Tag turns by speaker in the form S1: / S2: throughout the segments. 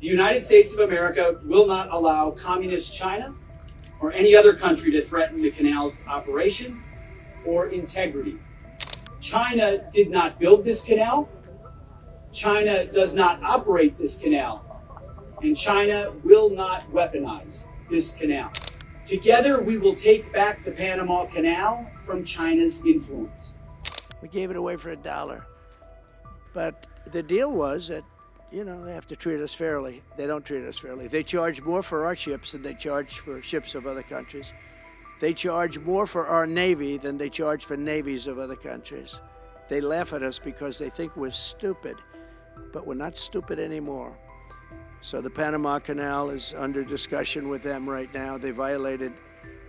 S1: The United States of America will not allow communist China or any other country to threaten the canal's operation or integrity. China did not build this canal. China does not operate this canal. And China will not weaponize this canal. Together, we will take back the Panama Canal from China's influence.
S2: We gave it away for $1. But the deal was that, they have to treat us fairly. They don't treat us fairly. They charge more for our ships than they charge for ships of other countries. They charge more for our Navy than they charge for navies of other countries. They laugh at us because they think we're stupid, but we're not stupid anymore. So the Panama Canal is under discussion with them right now. They violated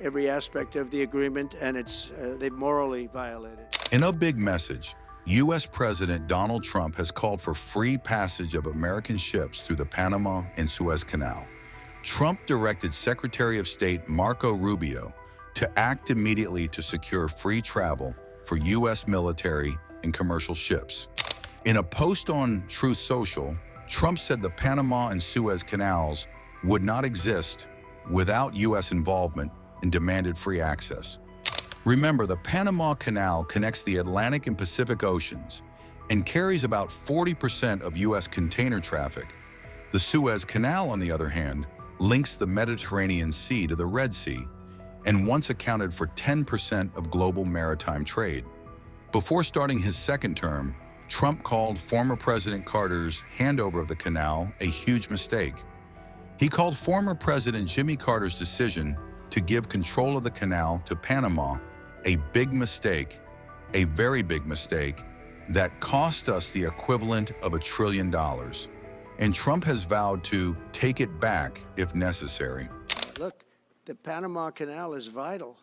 S2: every aspect of the agreement, and they've morally violated.
S3: In a big message, U.S. President Donald Trump has called for free passage of American ships through the Panama and Suez Canal. Trump directed Secretary of State Marco Rubio to act immediately to secure free travel for U.S. military and commercial ships. In a post on Truth Social, Trump said the Panama and Suez canals would not exist without U.S. involvement and demanded free access. Remember, the Panama Canal connects the Atlantic and Pacific Oceans and carries about 40% of U.S. container traffic. The Suez Canal, on the other hand, links the Mediterranean Sea to the Red Sea and once accounted for 10% of global maritime trade. Before starting his second term, Trump called former President Carter's handover of the canal a huge mistake. He called former President Jimmy Carter's decision to give control of the canal to Panama a big mistake, a very big mistake, that cost us the equivalent of $1 trillion. And Trump has vowed to take it back if necessary.
S2: Look, the Panama Canal is vital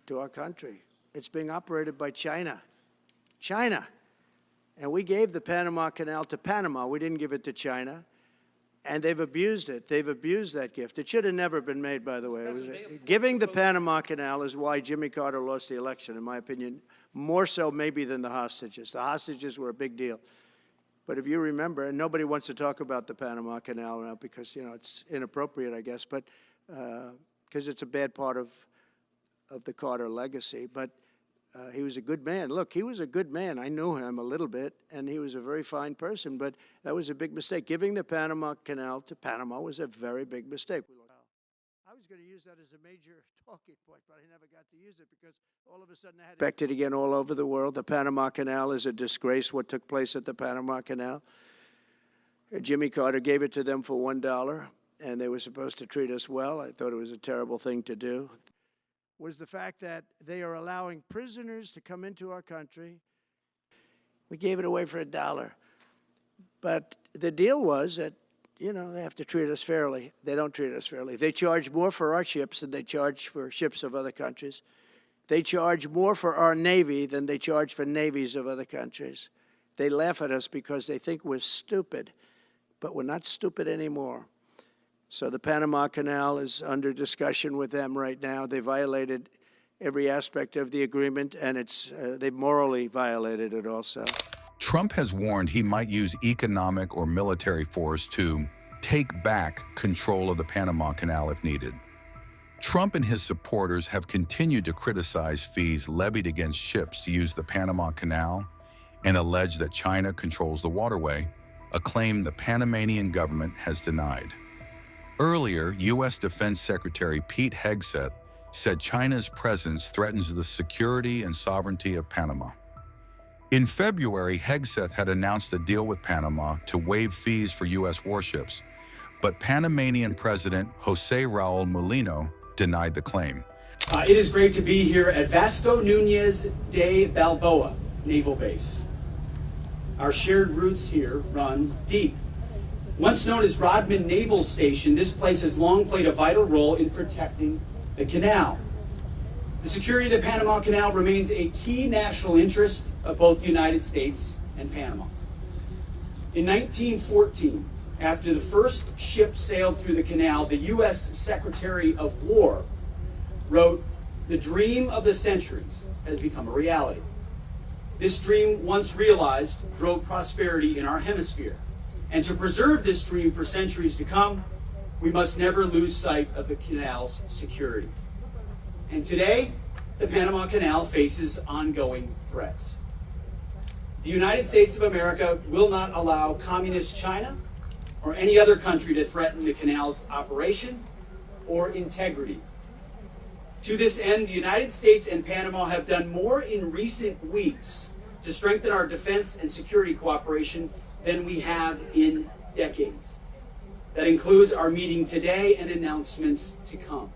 S2: to our country. It's being operated by China. China. And we gave the Panama Canal to Panama. We didn't give it to China. And they've abused it. They've abused that gift. It should have never been made, by the way. Giving the Panama Canal is why Jimmy Carter lost the election, in my opinion, more so maybe than the hostages. The hostages were a big deal. But if you remember, and nobody wants to talk about the Panama Canal now because, it's inappropriate, I guess, but because it's a bad part of the Carter legacy. But he was a good man. Look, he was a good man. I knew him a little bit, and he was a very fine person, but that was a big mistake. Giving the Panama Canal to Panama was a very big mistake. I was going to use that as a major talking point, but I never got to use it because all of a sudden I had expected again all over the world. The Panama Canal is a disgrace, what took place at the Panama Canal. Jimmy Carter gave it to them for $1, and they were supposed to treat us well. I thought it was a terrible thing to do. Was the fact that they are allowing prisoners to come into our country. We gave it away for $1. But the deal was that, they have to treat us fairly. They don't treat us fairly. They charge more for our ships than they charge for ships of other countries. They charge more for our Navy than they charge for navies of other countries. They laugh at us because they think we're stupid, but we're not stupid anymore. So the Panama Canal is under discussion with them right now. They violated every aspect of the agreement, and they've morally violated it also.
S3: Trump has warned he might use economic or military force to take back control of the Panama Canal if needed. Trump and his supporters have continued to criticize fees levied against ships to use the Panama Canal and allege that China controls the waterway, a claim the Panamanian government has denied. Earlier, U.S. Defense Secretary Pete Hegseth said China's presence threatens the security and sovereignty of Panama. In February, Hegseth had announced a deal with Panama to waive fees for U.S. warships, but Panamanian President Jose Raul Mulino denied the claim.
S1: It is great to be here at Vasco Núñez de Balboa Naval Base. Our shared roots here run deep. Once known as Rodman Naval Station, this place has long played a vital role in protecting the canal. The security of the Panama Canal remains a key national interest of both the United States and Panama. In 1914, after the first ship sailed through the canal, the U.S. Secretary of War wrote, "The dream of the centuries has become a reality. This dream, once realized, drove prosperity in our hemisphere. And to preserve this dream for centuries to come, we must never lose sight of the canal's security. And today, the Panama Canal faces ongoing threats. The United States of America will not allow communist China or any other country to threaten the canal's operation or integrity. To this end, the United States and Panama have done more in recent weeks to strengthen our defense and security cooperation than we have in decades. That includes our meeting today and announcements to come.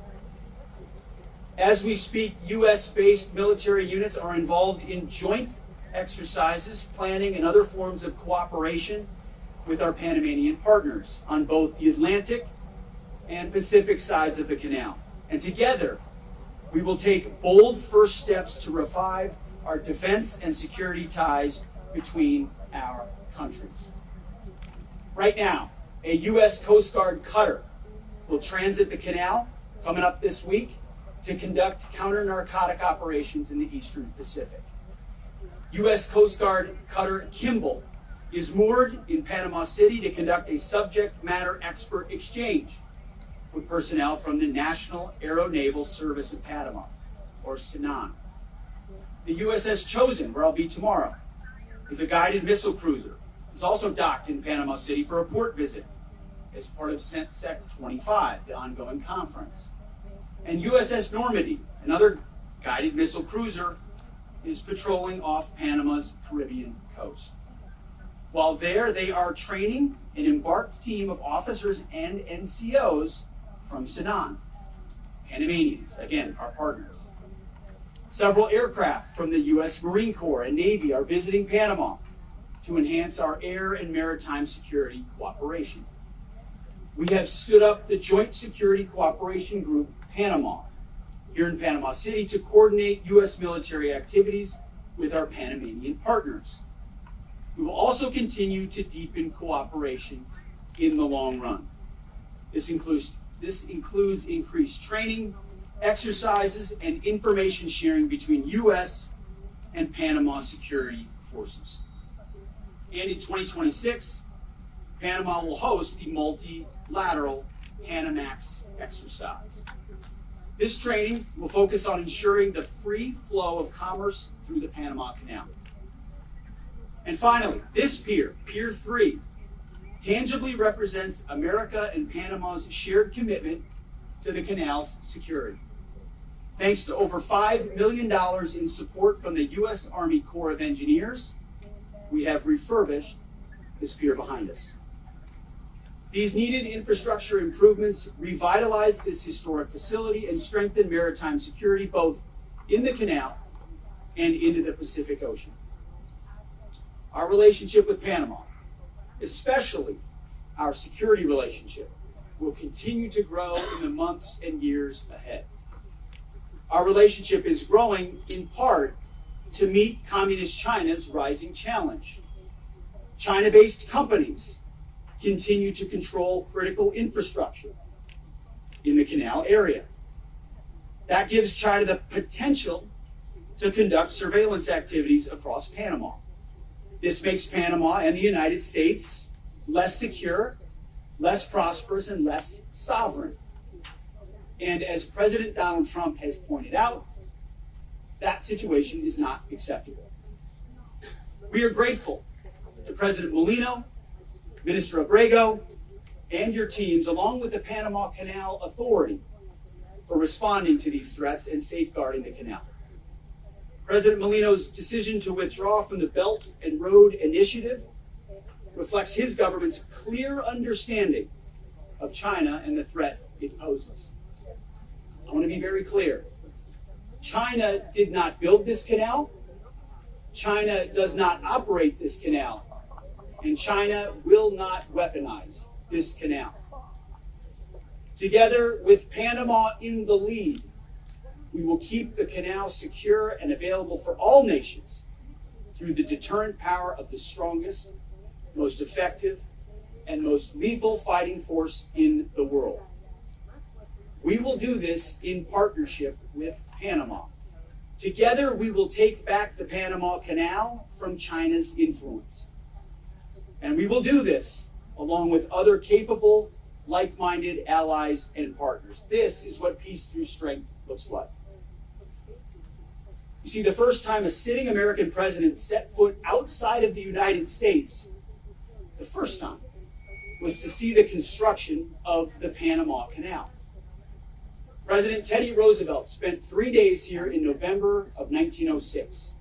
S1: As we speak, U.S.-based military units are involved in joint exercises, planning, and other forms of cooperation with our Panamanian partners on both the Atlantic and Pacific sides of the canal. And together, we will take bold first steps to revive our defense and security ties between our countries. Right now, a U.S. Coast Guard cutter will transit the canal coming up this week to conduct counter-narcotic operations in the Eastern Pacific. U.S. Coast Guard cutter Kimball is moored in Panama City to conduct a subject matter expert exchange with personnel from the National Aeronaval Service of Panama, or SANAN. The USS Chosen, where I'll be tomorrow, is a guided missile cruiser. It's also docked in Panama City for a port visit as part of CENTSEC 25, the ongoing conference. And USS Normandy, another guided missile cruiser, is patrolling off Panama's Caribbean coast. While there, they are training an embarked team of officers and NCOs from SANAN, Panamanians, again, our partners. Several aircraft from the U.S. Marine Corps and Navy are visiting Panama to enhance our air and maritime security cooperation. We have stood up the Joint Security Cooperation Group, Panama, here in Panama City to coordinate U.S. military activities with our Panamanian partners. We will also continue to deepen cooperation in the long run. This includes increased training, exercises, and information sharing between U.S. and Panama security forces. And in 2026, Panama will host the multilateral Panamax exercise. This training will focus on ensuring the free flow of commerce through the Panama Canal. And finally, this pier, Pier 3, tangibly represents America and Panama's shared commitment to the canal's security. Thanks to over $5 million in support from the U.S. Army Corps of Engineers, we have refurbished this pier behind us. These needed infrastructure improvements revitalize this historic facility and strengthen maritime security both in the canal and into the Pacific Ocean. Our relationship with Panama, especially our security relationship, will continue to grow in the months and years ahead. Our relationship is growing in part to meet Communist China's rising challenge. China-based companies continue to control critical infrastructure in the canal area. That gives China the potential to conduct surveillance activities across Panama. This makes Panama and the United States less secure, less prosperous, and less sovereign. And as President Donald Trump has pointed out, that situation is not acceptable. We are grateful to President Molino, Minister Abrego, and your teams, along with the Panama Canal Authority, for responding to these threats and safeguarding the canal. President Molino's decision to withdraw from the Belt and Road Initiative reflects his government's clear understanding of China and the threat it poses. I want to be very clear. China did not build this canal. China does not operate this canal. And China will not weaponize this canal. Together with Panama in the lead, we will keep the canal secure and available for all nations through the deterrent power of the strongest, most effective, and most lethal fighting force in the world. We will do this in partnership with Panama. Together, we will take back the Panama Canal from China's influence. And we will do this along with other capable, like-minded allies and partners. This is what peace through strength looks like. You see, the first time a sitting American president set foot outside of the United States, the first time, was to see the construction of the Panama Canal. President Teddy Roosevelt spent 3 days here in November of 1906.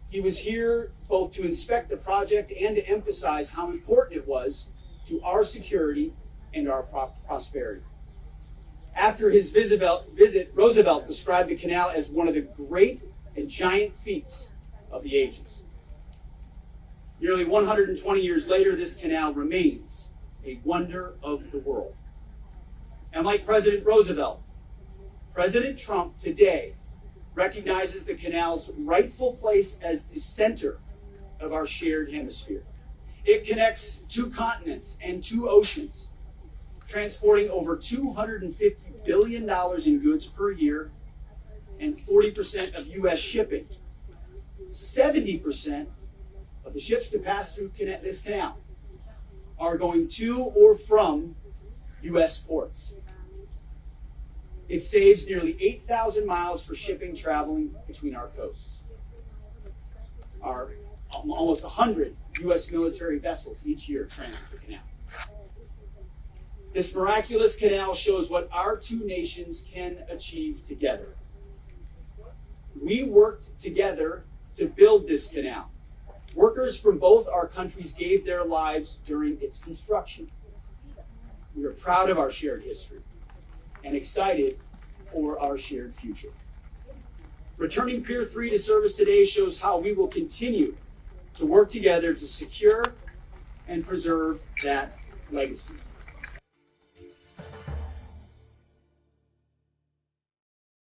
S1: He was here both to inspect the project and to emphasize how important it was to our security and our prosperity. After his visit, Roosevelt described the canal as one of the great and giant feats of the ages. Nearly 120 years later, this canal remains a wonder of the world. And like President Roosevelt, President Trump today recognizes the canal's rightful place as the center of our shared hemisphere. It connects 2 continents and 2 oceans, transporting over $250 billion in goods per year and 40% of U.S. shipping. 70% of the ships that pass through this canal are going to or from U.S. ports. It saves nearly 8,000 miles for shipping traveling between our coasts. Almost 100 U.S. military vessels each year transit the canal. This miraculous canal shows what our 2 nations can achieve together. We worked together to build this canal. Workers from both our countries gave their lives during its construction. We are proud of our shared history and excited for our shared future. Returning Pier 3 to service today shows how we will continue to work together to secure and preserve that legacy.